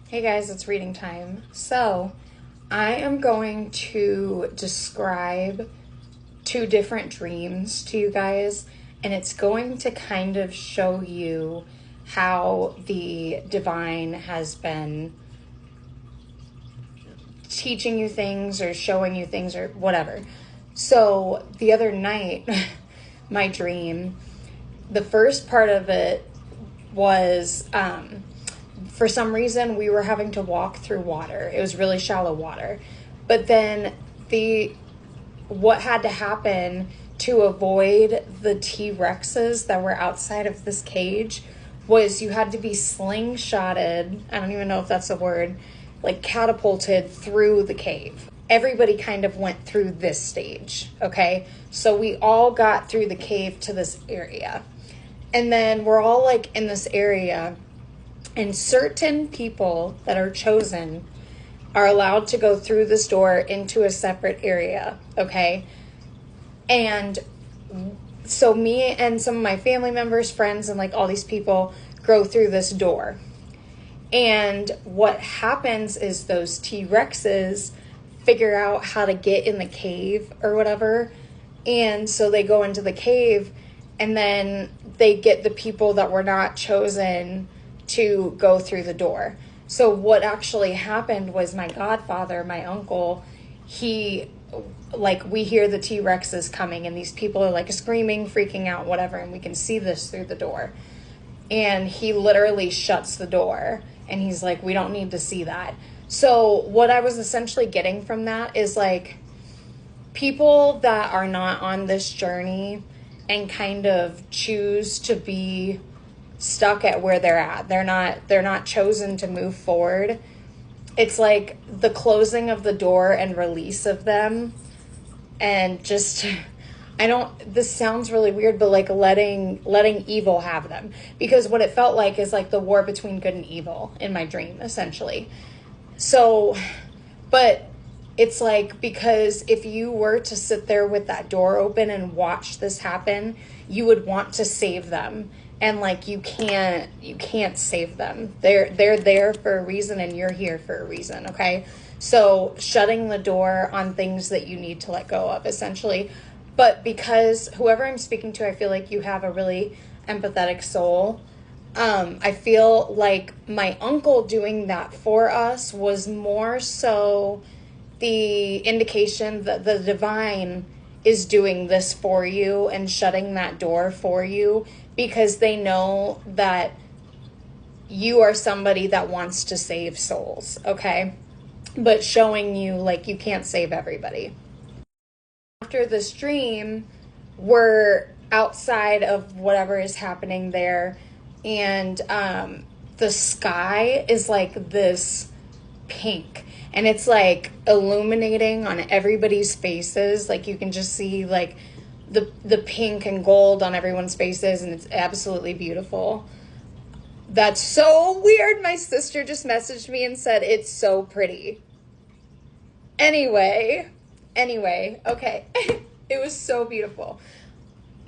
Hey guys, it's reading time. So, I am going to describe two different dreams to you guys, and it's going to kind of show you how the divine has been teaching you things or showing you things or whatever. So, the other night, my dream, the first part of it was for some reason we were having to walk through water. It was really shallow water. But then what had to happen to avoid the T-Rexes that were outside of this cage was you had to be slingshotted. I don't even know if that's a word, like catapulted through the cave. Everybody kind of went through this stage, okay? So we all got through the cave to this area. And then we're all like in this area, and certain people that are chosen are allowed to go through this door into a separate area, okay? And so me and some of my family members, friends, and like all these people go through this door. And what happens is those T-Rexes figure out how to get in the cave or whatever. And so they go into the cave, and then they get the people that were not chosen to go through the door. So what actually happened was my godfather, my uncle, we hear the T-Rexes coming, and these people are like screaming, freaking out, whatever, and we can see this through the door. And he literally shuts the door, and he's like, we don't need to see that. So what I was essentially getting from that is like, people that are not on this journey and kind of choose to be stuck at where they're at. They're not chosen to move forward. It's like the closing of the door and release of them, and just this sounds really weird, but like letting evil have them, because what it felt like is like the war between good and evil in my dream, essentially. So, but it's like, because if you were to sit there with that door open and watch this happen, you would want to save them. And like, you can't save them. They're there for a reason, and you're here for a reason. Okay. So shutting the door on things that you need to let go of, essentially. But because whoever I'm speaking to, I feel like you have a really empathetic soul. I feel like my uncle doing that for us was more so the indication that the divine is doing this for you and shutting that door for you, because they know that you are somebody that wants to save souls, okay? But showing you like you can't save everybody. After this dream, we're outside of whatever is happening there, and the sky is like this pink, and it's like illuminating on everybody's faces. Like you can just see like the pink and gold on everyone's faces, and it's absolutely beautiful. That's so weird. My sister just messaged me and said it's so pretty. Anyway, okay. It was so beautiful.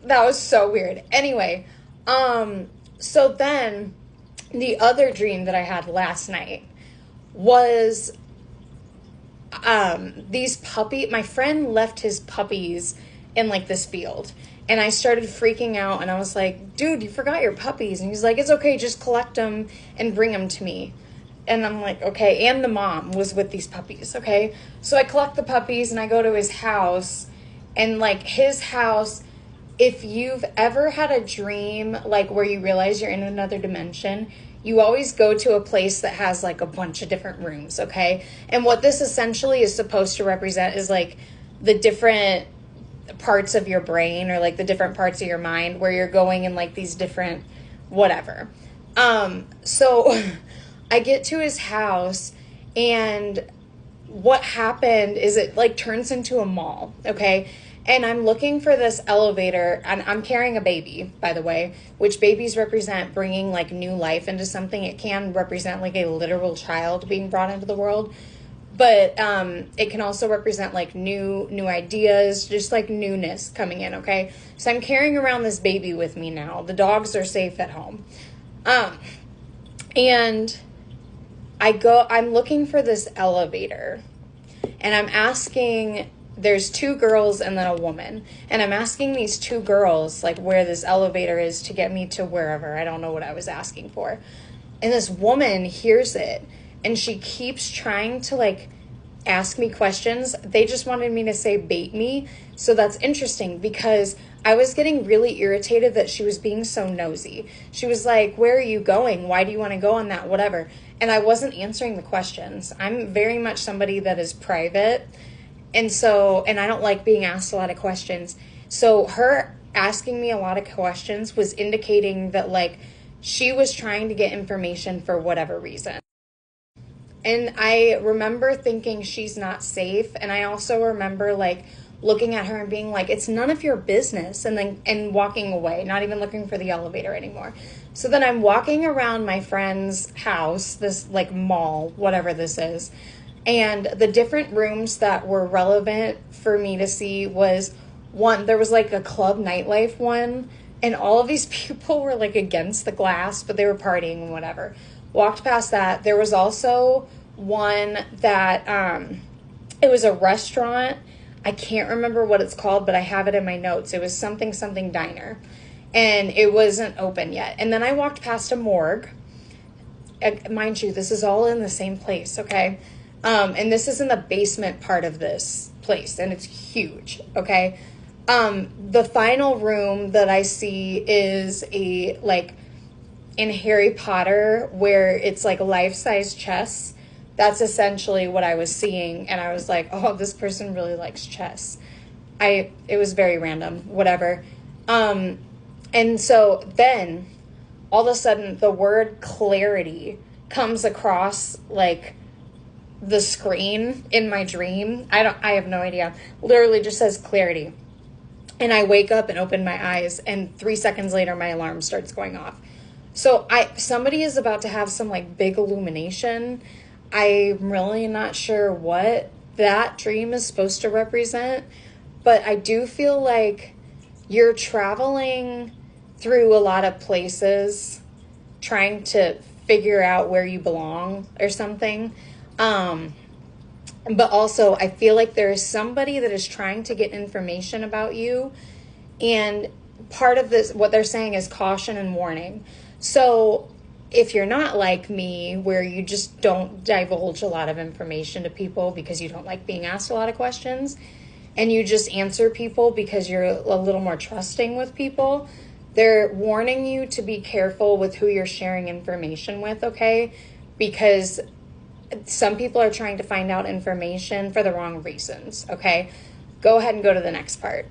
That was so weird. Anyway, so then the other dream that I had last night was my friend left his puppies in like this field, and I started freaking out, and I was like, dude, you forgot your puppies. And he's like, it's okay, just collect them and bring them to me. And I'm like, okay. And the mom was with these puppies. Okay. So I collect the puppies and I go to his house, and like his house, if you've ever had a dream like where you realize you're in another dimension, you always go to a place that has like a bunch of different rooms, okay? And what this essentially is supposed to represent is like the different parts of your brain, or like the different parts of your mind where you're going in like these different whatever. So I get to his house, and what happened is it like turns into a mall, okay? And I'm looking for this elevator, and I'm carrying a baby, by the way, which babies represent bringing like new life into something. It can represent like a literal child being brought into the world, but it can also represent like new ideas, just like newness coming in, okay? So I'm carrying around this baby with me now. The dogs are safe at home. And I'm looking for this elevator, and I'm asking, there's 2 girls and then a woman, and I'm asking these 2 girls, like, where this elevator is to get me to wherever. I don't know what I was asking for. And this woman hears it, and she keeps trying to, like, ask me questions. They just wanted me to say bait me. So that's interesting, because I was getting really irritated that she was being so nosy. She was like, where are you going? Why do you want to go on that? Whatever. And I wasn't answering the questions. I'm very much somebody that is private. And I don't like being asked a lot of questions. So her asking me a lot of questions was indicating that, like, she was trying to get information for whatever reason. And I remember thinking she's not safe. And I also remember, like, looking at her and being like, it's none of your business. And walking away, not even looking for the elevator anymore. So then I'm walking around my friend's house, this, like, mall, whatever this is. And the different rooms that were relevant for me to see was one, there was like a club nightlife one. And all of these people were, like, against the glass, but they were partying and whatever. Walked past that. There was also one that, it was a restaurant. I can't remember what it's called, but I have it in my notes. It was something diner. And it wasn't open yet. And then I walked past a morgue. Mind you, this is all in the same place, okay? And this is in the basement part of this place, and it's huge, okay? The final room that I see is a, like, in Harry Potter, where it's like life-size chess. That's essentially what I was seeing, and I was like, oh, this person really likes chess. It was very random, whatever. And so then, all of a sudden, the word clarity comes across, like, the screen in my dream. I have no idea. Literally just says clarity. And I wake up and open my eyes, and 3 seconds later, my alarm starts going off. So somebody is about to have some, like, big illumination. I'm really not sure what that dream is supposed to represent, but I do feel like you're traveling through a lot of places trying to figure out where you belong or something. But also I feel like there is somebody that is trying to get information about you. And part of this, what they're saying is caution and warning. So if you're not like me, where you just don't divulge a lot of information to people because you don't like being asked a lot of questions, and you just answer people because you're a little more trusting with people, they're warning you to be careful with who you're sharing information with, okay? Because some people are trying to find out information for the wrong reasons, okay? Go ahead and go to the next part.